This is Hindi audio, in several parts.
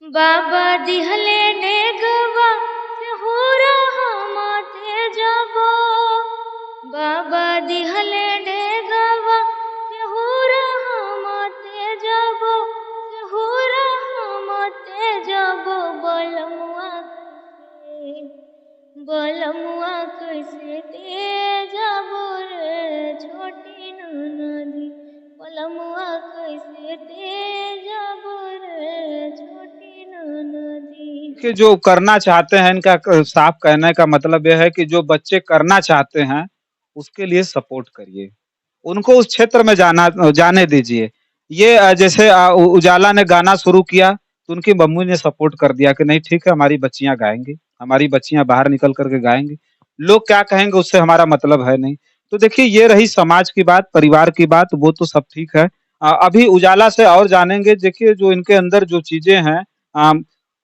बाबा दिहले नेगवा से हो रहा माते जाबो। बाबा दिहले नेगवा से हो रहा माते जाबो, से हो रहा माते जाबो। बलमुआ कैसे ते जाबो रे छोटी नदी। बलमुआ कैसे ते जाबो रे छोटी नदी। कि जो करना चाहते हैं इनका साफ कहने का मतलब यह है कि जो बच्चे करना चाहते हैं उसके लिए सपोर्ट करिए, उनको उस क्षेत्र में जाने दीजिए। ये जैसे उजाला ने गाना शुरू किया तो उनकी मम्मी ने सपोर्ट कर दिया कि नहीं ठीक है, हमारी बच्चियां गाएंगी, हमारी बच्चियां बाहर निकल करके गाएंगी, लोग क्या कहेंगे उससे हमारा मतलब है नहीं। तो देखिए ये रही समाज की बात, परिवार की बात, वो तो सब ठीक है। अभी उजाला से और जानेंगे। देखिए जो इनके अंदर जो चीजें हैं,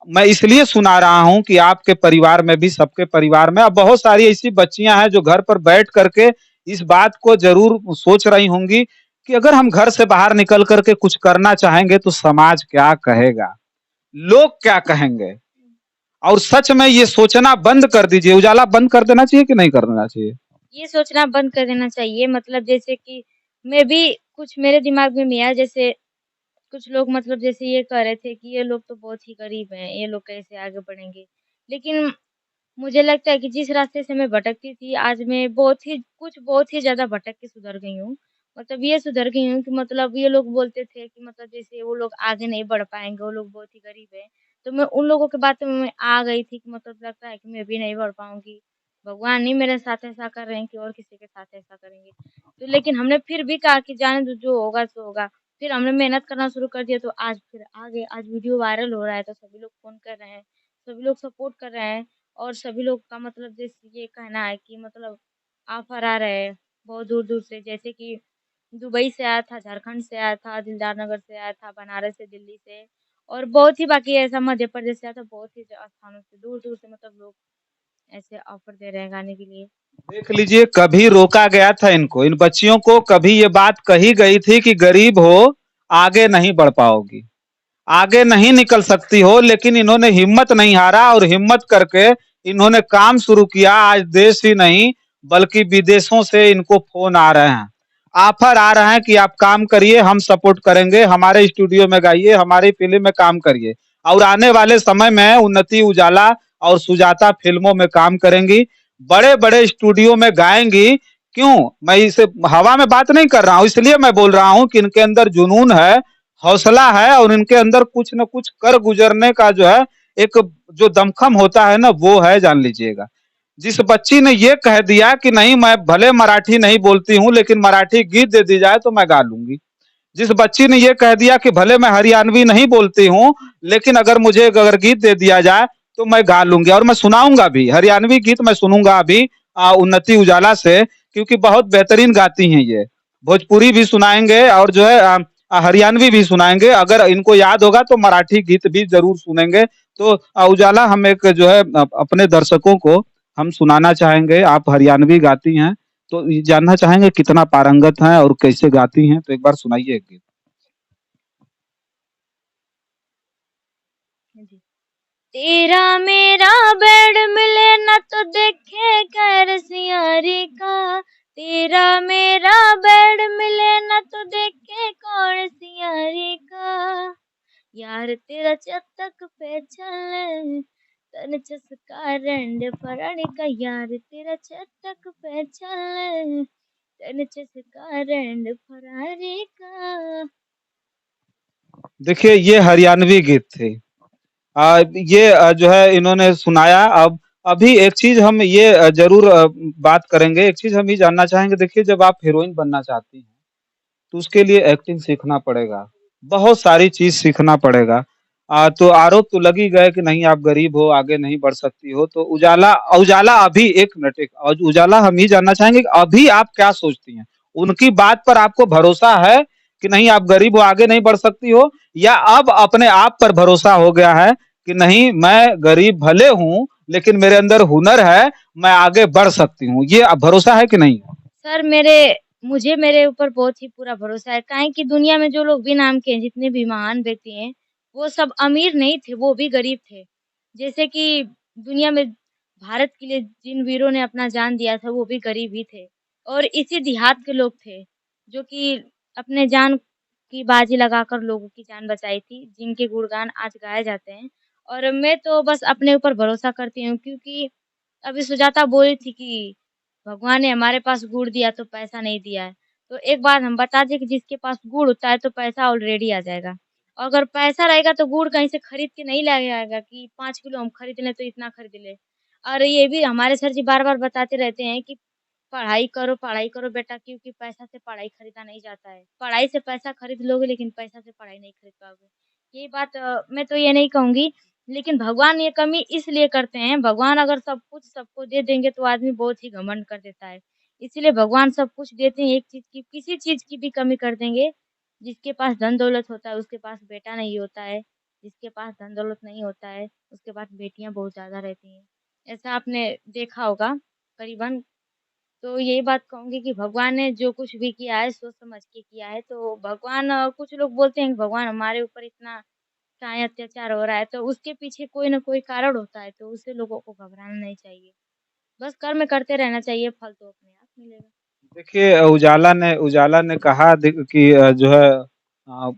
मैं इसलिए सुना रहा हूँ कि आपके परिवार में भी, सबके परिवार में अब बहुत सारी ऐसी बच्चियां हैं जो घर पर बैठ करके इस बात को जरूर सोच रही होंगी कि अगर हम घर से बाहर निकल करके कुछ करना चाहेंगे तो समाज क्या कहेगा, लोग क्या कहेंगे। और सच में ये सोचना बंद कर दीजिए। उजाला बंद कर देना चाहिए कि नहीं कर देना चाहिए? ये सोचना बंद कर देना चाहिए। मतलब जैसे कि मैं भी कुछ मेरे दिमाग में भी आया, जैसे कुछ लोग मतलब जैसे ये कह रहे थे कि ये लोग तो बहुत ही गरीब हैं, ये लोग कैसे आगे बढ़ेंगे। लेकिन मुझे लगता है कि जिस रास्ते से मैं भटकती थी, आज मैं बहुत ही ज़्यादा भटक के सुधर गई हूँ। मतलब ये सुधर गई हूँ कि मतलब ये लोग बोलते थे कि मतलब जैसे वो लोग आगे नहीं बढ़ पाएँगे, वो लोग बहुत ही गरीब हैं। तो मैं उन लोगों की बातों में आ गई थी कि मतलब लगता है कि मैं भी नहीं बढ़ पाऊँगी। भगवान ही मेरे साथ ऐसा कर रहे हैं कि और किसी के साथ ऐसा करेंगे। तो लेकिन हमने फिर भी कहा कि जाने दो, जो होगा सो होगा। फिर हमने मेहनत करना शुरू कर दिया, तो आज फिर आगे आज वीडियो वायरल हो रहा है, तो सभी लोग फ़ोन कर रहे हैं, सभी लोग सपोर्ट कर रहे हैं। और सभी लोग का मतलब जैसे ये कहना है कि मतलब ऑफर आ रहे हैं बहुत दूर-दूर से, जैसे कि दुबई से आया था, झारखंड से आया था, दिलदार नगर से आया था, बनारस से, दिल्ली से और बहुत ही बाकी ऐसा मध्य प्रदेश से आया था, बहुत ही स्थानों से, दूर-दूर से मतलब लोग ऐसे ऑफर दे रहे हैं गाने के लिए। देख लीजिए, कभी रोका गया था इनको, इन बच्चियों को कभी ये बात कही गई थी कि गरीब हो आगे नहीं बढ़ पाओगी, आगे नहीं निकल सकती हो, लेकिन इन्होंने हिम्मत नहीं हारा और हिम्मत करके इन्होंने काम शुरू किया। आज देश ही नहीं बल्कि विदेशों से इनको फोन आ रहे हैं, ऑफर आ रहे हैं कि आप काम करिए, हम सपोर्ट करेंगे, हमारे स्टूडियो में गाइए, हमारी फिल्म में काम करिए। और आने वाले समय में उन्नति उजाला और सुजाता फिल्मों में काम करेंगी, बड़े बड़े स्टूडियो में गाएंगी। क्यों मैं इसे हवा में बात नहीं कर रहा हूँ, इसलिए मैं बोल रहा हूँ कि इनके अंदर जुनून है, हौसला है और इनके अंदर कुछ न कुछ कर गुजरने का जो है एक जो दमखम होता है ना, वो है, जान लीजिएगा। जिस बच्ची ने ये कह दिया कि नहीं मैं भले मराठी नहीं बोलती हूँ लेकिन मराठी गीत दे दी जाए तो मैं गा लूंगी, जिस बच्ची ने ये कह दिया कि भले मैं हरियाणवी नहीं बोलती हूँ लेकिन अगर मुझे अगर गीत दे दिया जाए तो मैं गा लूंगी और मैं सुनाऊंगा भी, हरियाणवी गीत मैं सुनूंगा अभी उन्नति उजाला से, क्योंकि बहुत बेहतरीन गाती हैं ये। भोजपुरी भी सुनाएंगे और जो है हरियाणवी भी सुनाएंगे, अगर इनको याद होगा तो मराठी गीत भी जरूर सुनेंगे। तो उजाला हम एक जो है अपने दर्शकों को हम सुनाना चाहेंगे, आप हरियाणवी गाती हैं तो जानना चाहेंगे कितना पारंगत हैं और कैसे गाती हैं, तो एक बार सुनाइए एक गीत। जी। तेरा मेरा बेड मिले न तो देखे कर सियारी का। तेरा मेरा बेड मिले न तो देखे कौन सियारी का। यार तेरा चतक पे चले तन चसका रंड फरण का। यार तेरा चतक पे चले तन चसका रंड फरारी का। देखिए ये हरियाणवी गीत थे। ये जो है इन्होंने सुनाया। अब अभी एक चीज हम ये जरूर बात करेंगे, एक चीज हम ये जानना चाहेंगे। देखिए जब आप हीरोइन बनना चाहती हैं तो उसके लिए एक्टिंग सीखना पड़ेगा, बहुत सारी चीज सीखना पड़ेगा। तो आरोप तो लग ही गए कि नहीं आप गरीब हो, आगे नहीं बढ़ सकती हो। तो उजाला उजाला अभी एक मिनट, एक और उजाला हम ये जानना चाहेंगे कि अभी आप क्या सोचती हैं, उनकी बात पर आपको भरोसा है कि नहीं आप गरीब हो आगे नहीं बढ़ सकती हो, या अब अपने आप पर भरोसा हो गया है कि नहीं मैं गरीब भले हूं लेकिन मेरे अंदर हुनर है, मैं आगे बढ़ सकती हूँ, ये अब भरोसा है कि नहीं? सर मुझे मेरे ऊपर बहुत ही पूरा भरोसा है। काहे कि दुनिया में जो लोग भी नाम के हैं, जितने भी महान व्यक्ति हैं, वो सब अमीर नहीं थे, वो भी गरीब थे। जैसे कि दुनिया में भारत के लिए जिन वीरों ने अपना जान दिया था, वो भी गरीब ही थे। और इसी देहात के लोग थे, जो कि अपने जान की बाजी लगाकर लोगों की जान बचाई थी, जिनके गुणगान आज गाए जाते हैं। और मैं तो बस अपने ऊपर भरोसा करती हूँ, क्योंकि अभी सुजाता बोल रही थी कि भगवान ने हमारे पास गुड़ दिया तो पैसा नहीं दिया है। तो एक बात हम बता दें कि जिसके पास गुड़ होता है तो पैसा ऑलरेडी आ जाएगा। और अगर पैसा रहेगा तो गुड़ कहीं से खरीद के नहीं लाया जाएगा कि 5 किलो हम खरीद लें तो इतना खरीद लें। और ये भी हमारे सर जी बार-बार बताते रहते हैं कि पढ़ाई करो बेटा, क्योंकि पैसा से पढ़ाई खरीदा नहीं जाता है। पढ़ाई से पैसा खरीद लोगे लेकिन पैसा से पढ़ाई नहीं खरीद पाओगे। यही बात मैं तो ये नहीं कहूँगी, लेकिन भगवान ये कमी इसलिए करते हैं, भगवान अगर सब कुछ सबको दे देंगे तो आदमी बहुत ही घमंड कर देता है। इसीलिए भगवान सब कुछ देते हैं, एक चीज़ की किसी चीज़ की भी कमी कर देंगे। जिसके पास धन-दौलत होता है उसके पास बेटा नहीं होता है, जिसके पास धन-दौलत नहीं होता है उसके पास बेटियाँ बहुत ज़्यादा रहती हैं। ऐसा आपने देखा होगा करीबन। तो यही बात कहूँगी कि भगवान ने जो कुछ भी किया है सोच समझ के किया है। तो भगवान कुछ लोग बोलते हैं कि भगवान हमारे ऊपर इतना चाहे अत्याचार हो रहा है, तो उसके पीछे कोई न कोई कारण होता है, तो उससे लोगों को घबराना नहीं चाहिए। बस कर्म करते रहना चाहिए, फल तो अपने आप मिलेगा। देखिए उजाला ने कहा कि जो है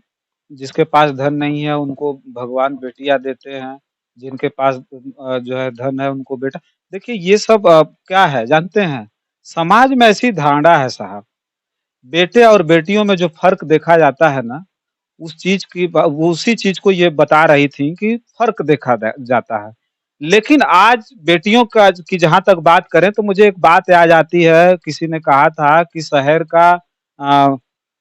जिसके पास धन नहीं है उनको भगवान बेटियां देते हैं, जिनके पास जो है धन है उनको बेटा। देखिए ये सब क्या है जानते हैं, समाज में ऐसी धारणा है साहब, बेटे और बेटियों में जो फर्क देखा जाता है ना, वो उसी चीज को ये बता रही थी कि फर्क जाता है। लेकिन आज बेटियों का की जहां तक बात करें तो मुझे एक बात याद आती है, किसी ने कहा था कि शहर का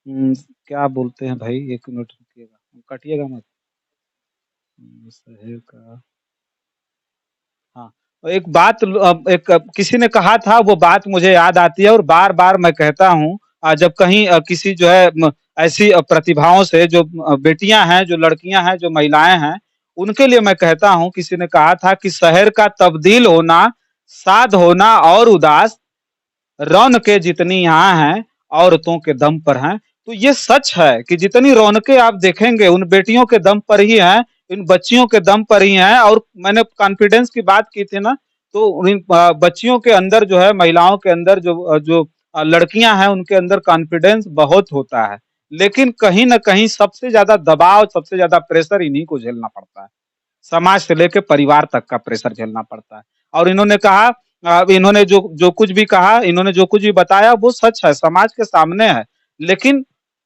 क्या बोलते हैं भाई, एक मिनट रुकिएगा, कटिएगा मत। शहर का, हाँ, तो एक बात एक किसी ने कहा था, वो बात मुझे याद आती है और बार-बार मैं कहता हूँ जब कहीं किसी जो है ऐसी प्रतिभाओं से जो बेटियां हैं, जो लड़कियां हैं, जो महिलाएं हैं, उनके लिए मैं कहता हूँ, किसी ने कहा था कि शहर का तब्दील होना, साध होना और उदास, रौनकें जितनी यहाँ हैं, औरतों के दम पर हैं। तो ये सच है कि जितनी रौनकें आप देखेंगे उन बेटियों के दम पर ही हैं, इन बच्चियों के दम पर ही हैं। और मैंने कॉन्फिडेंस की बात की थी ना, तो इन बच्चियों के अंदर जो है, महिलाओं के अंदर जो लड़कियां हैं उनके अंदर कॉन्फिडेंस बहुत होता है। लेकिन कहीं न कहीं सबसे ज़्यादा दबाव, सबसे ज़्यादा प्रेशर इन्हीं को झेलना पड़ता है। समाज से लेके परिवार तक का प्रेशर झेलना पड़ता है। और इन्होंने कहा इन्होंने जो जो कुछ भी कहा, इन्होंने जो कुछ भी बताया वो सच है, समाज के सामने है। लेकिन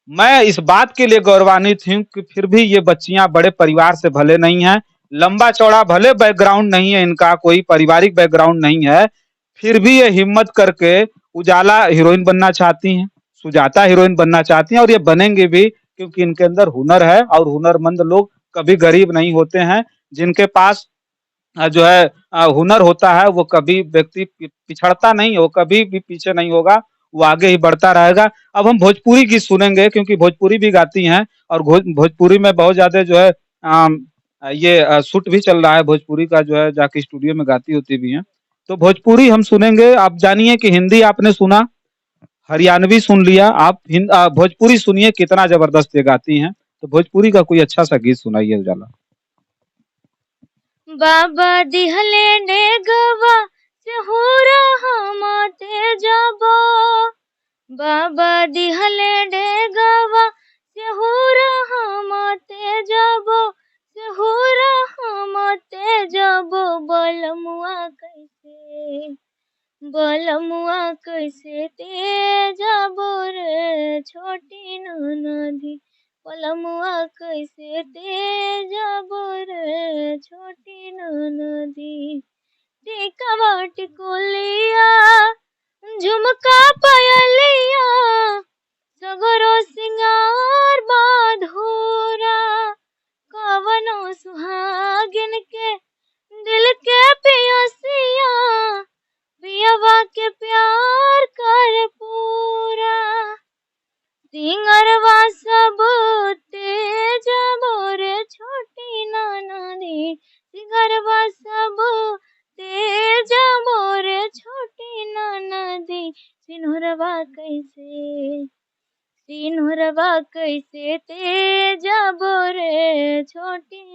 मैं इस बात के लिए गौरवान्वित हूँ कि फिर भी ये बच्चियां बड़े परिवार से भले नहीं हैं, लंबा चौड़ा भले बैकग्राउंड नहीं है इनका, कोई पारिवारिक बैकग्राउंड नहीं है, फिर भी ये हिम्मत करके उजाला हीरोइन बनना चाहती हैं, सुजाता हीरोइन बनना चाहती हैं, और ये बनेंगे भी, क्योंकि इनके अंदर हुनर है और हुनरमंद लोग कभी गरीब नहीं होते हैं। जिनके पास जो है हुनर होता है, वो कभी व्यक्ति पिछड़ता नहीं, वो कभी भी पीछे नहीं होगा, वो आगे ही बढ़ता रहेगा। अब हम भोजपुरी गीत सुनेंगे, क्योंकि भोजपुरी भी गाती हैं और भोजपुरी में बहुत ज्यादा जो है ये शूट भी चल रहा है भोजपुरी का, जो है जाके स्टूडियो में गाती होती भी हैं। तो भोजपुरी हम सुनेंगे। आप जानिए कि हिंदी आपने सुना, हरियाणवी सुन लिया, आप भोजपुरी सुनिए कितना जबरदस्त ये गाती हैं। तो भोजपुरी का कोई अच्छा सा गीत सुनाइए उजाला। बाबा दिहले नेगवा सेहुरा हमाते जाबो। बाबा दिहले नेगवा सेहुरा हमाते जाबो। सेहुरा हमाते जाबो। बलमुआ कैसे, बलमुआ कैसे तेजाबो रे छोटी ननदी। बलमुआ कैसे तेजाबो रे छोटी ननदी। टीका टिकुलिया झुमका पायलिया सगरो सिंगार बाधोरा। कवनो सुहागिन के दिल के पियसिया पियवा के प्यार कर पूरा। सिंगरवा सब तेज मोरे छोटी ननदी। सिंगरवा सब तेज मोरे छोटी ननदी। सिनुरवा कैसे, सिनुरवा कैसे तेज बोरे छोटी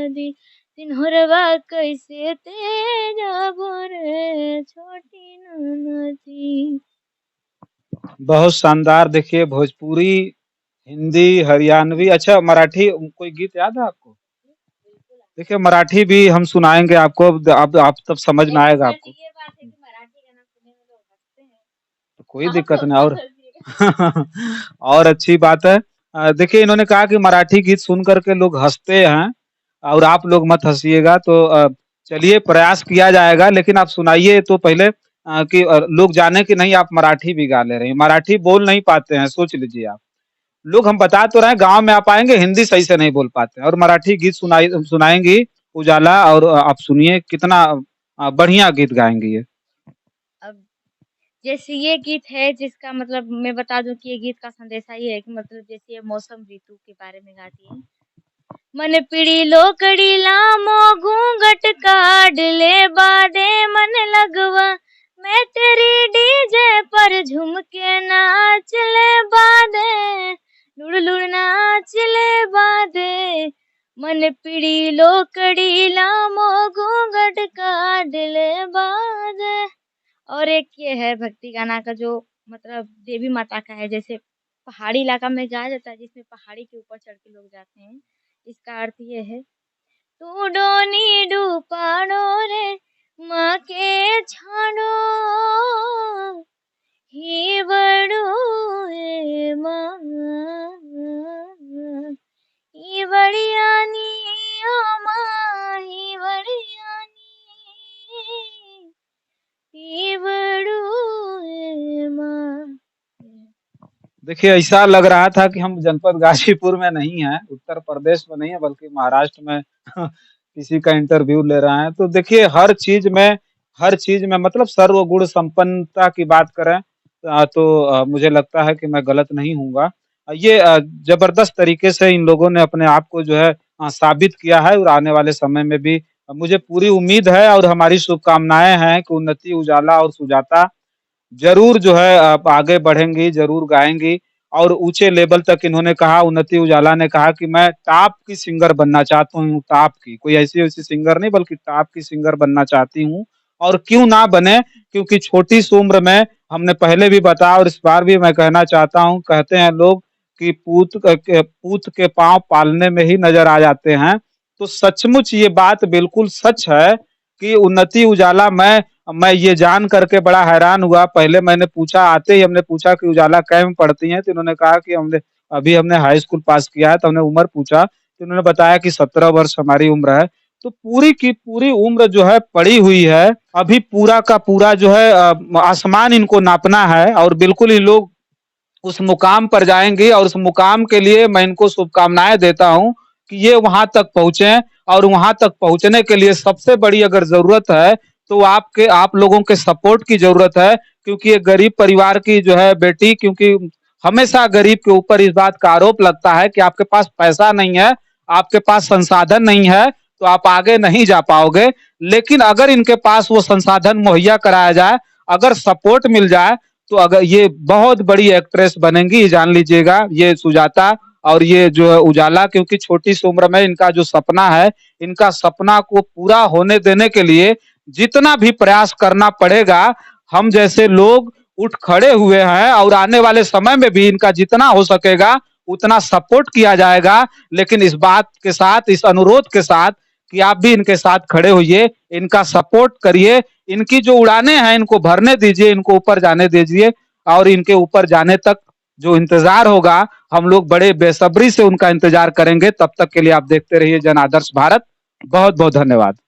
नदी सिन्होरवा कैसे तेजब रे छोटी नदी। बहुत शानदार। देखिए भोजपुरी, हिंदी, हरियाणवी, अच्छा मराठी कोई गीत याद है आपको? देखिए मराठी भी हम सुनाएंगे आपको, आप तब समझ में लेकिन आएगा बट आपको। ये बात है कि मराठी गाना सुनने में लोग हँसते हैं। तो कोई आप दिक्कत लोग नहीं। मत और हँसिएगा। और अच्छी बात है। देखिए इन्होंने कहा कि मराठी गीत सुन करके लोग हंसते हैं और आप लोग मत हंसिएगा। तो चलिए प्रयास किया जाएगा, लेकिन आप सुनाइए तो पहले कि लोग जाने कि नहीं आप मराठी भी गा ले रहे हैं। मराठी बोल नहीं पाते हैं, सोच लीजिए आप। लोग, हम बता तो रहे हैं गांव में आप आएंगे हिंदी सही से नहीं बोल पाते हैं, और मराठी गीत सुनाएंगी उजाला, और आप सुनिए कितना बढ़िया गीत गाएंगी ये। अब जैसे ये गीत है जिसका मतलब मैं बता दूं कि ये गीत का संदेशा ये है कि मतलब जैसे ये मौसम ऋतु के बारे में गाती है। मन पीड़ी लोकड़ी लामो घूंघट काढ़ ले बादे मन लगवा मैं तेरी डीजे पर झूम के नाच ले बादे लुड़ लुड़ नाच ले बादे मन पीड़ी लोकड़ी लामो घूंघट काढ़ ले बादे। और एक ये है भक्ति गाना का जो मतलब देवी माता का है, जैसे पहाड़ी इलाका में गाया जाता है जिसमें पहाड़ी के ऊपर चढ़ के लोग जाते हैं। इसका अर्थ ये है, तू डोनी डूपाड़ो रे माँ के छाड़ो ही बड़ू है माँ ही बड़ियानी ओ माँ ही बड़ियानी ही बड़ू है माँ। देखिए ऐसा लग रहा था कि हम जनपद गाजीपुर में नहीं है, उत्तर प्रदेश में नहीं है, बल्कि महाराष्ट्र में किसी का इंटरव्यू ले रहे हैं। तो देखिए हर चीज में मतलब सर्वगुण संपन्नता की बात करें तो मुझे लगता है कि मैं गलत नहीं हूँगा। ये जबरदस्त तरीके से इन लोगों ने अपने आप को जो है साबित किया है, और आने वाले समय में भी मुझे पूरी उम्मीद है और हमारी शुभकामनाएं हैं कि उन्नति, उजाला और सुजाता ज़रूर जो है आप आगे बढ़ेंगी, ज़रूर गाएँगी और ऊँचे लेवल तक। इन्होंने कहा, उन्नति उजाला ने कहा कि मैं टॉप की सिंगर बनना चाहता हूँ, टॉप की। कोई ऐसी-वैसी सिंगर नहीं, बल्कि टॉप की सिंगर बनना चाहती हूँ। और क्यों ना बने, क्योंकि छोटी सी उम्र में, हमने पहले भी बताया और इस बार भी मैं कहना चाहता हूँ, कहते हैं लोग कि पूत के पाँव पालने में ही नज़र आ जाते हैं। तो सचमुच ये बात बिल्कुल सच है कि उन्नति उजाला, मैं ये जान करके बड़ा हैरान हुआ। पहले मैंने पूछा, आते ही हमने पूछा कि उजाला कै में पढ़ती हैं? तो इन्होंने कहा कि हमने हाई स्कूल पास किया है। तो हमने उम्र पूछा, तो इन्होंने बताया कि 17 वर्ष हमारी उम्र है। तो पूरी की पूरी उम्र जो है पड़ी हुई है। अभी पूरा का पूरा जो है आसमान इनको नापना है, और बिल्कुल ही लोग उस मुकाम पर जाएंगे, और उस मुकाम के लिए मैं इनको शुभकामनाएं देता हूं कि ये वहां तक पहुंचे। और वहां तक पहुंचने के लिए सबसे बड़ी अगर जरूरत है तो आप लोगों के सपोर्ट की जरूरत है, क्योंकि ये गरीब परिवार की जो है बेटी, क्योंकि हमेशा गरीब के ऊपर इस बात का आरोप लगता है कि आपके पास पैसा नहीं है, आपके पास संसाधन नहीं है, तो आप आगे नहीं जा पाओगे। लेकिन अगर इनके पास वो संसाधन मुहैया कराया जाए, अगर सपोर्ट मिल जाए, तो अगर ये बहुत बड़ी एक्ट्रेस बनेंगी, ये जान लीजिएगा, ये सुजाता और ये जो है उजाला। क्योंकि छोटी सी उम्र में इनका जो सपना है, इनका सपना को पूरा होने देने के लिए जितना भी प्रयास करना पड़ेगा, हम जैसे लोग उठ खड़े हुए हैं, और आने वाले समय में भी इनका जितना हो सकेगा उतना सपोर्ट किया जाएगा। लेकिन इस बात के साथ, इस अनुरोध के साथ कि आप भी इनके साथ खड़े होइए, इनका सपोर्ट करिए, इनकी जो उड़ाने हैं इनको भरने दीजिए, इनको ऊपर जाने दीजिए। और इनके ऊपर जाने तक जो इंतजार होगा, हम लोग बड़े बेसब्री से उनका इंतजार करेंगे। तब तक के लिए आप देखते रहिए जन आदर्श भारत। बहुत बहुत धन्यवाद।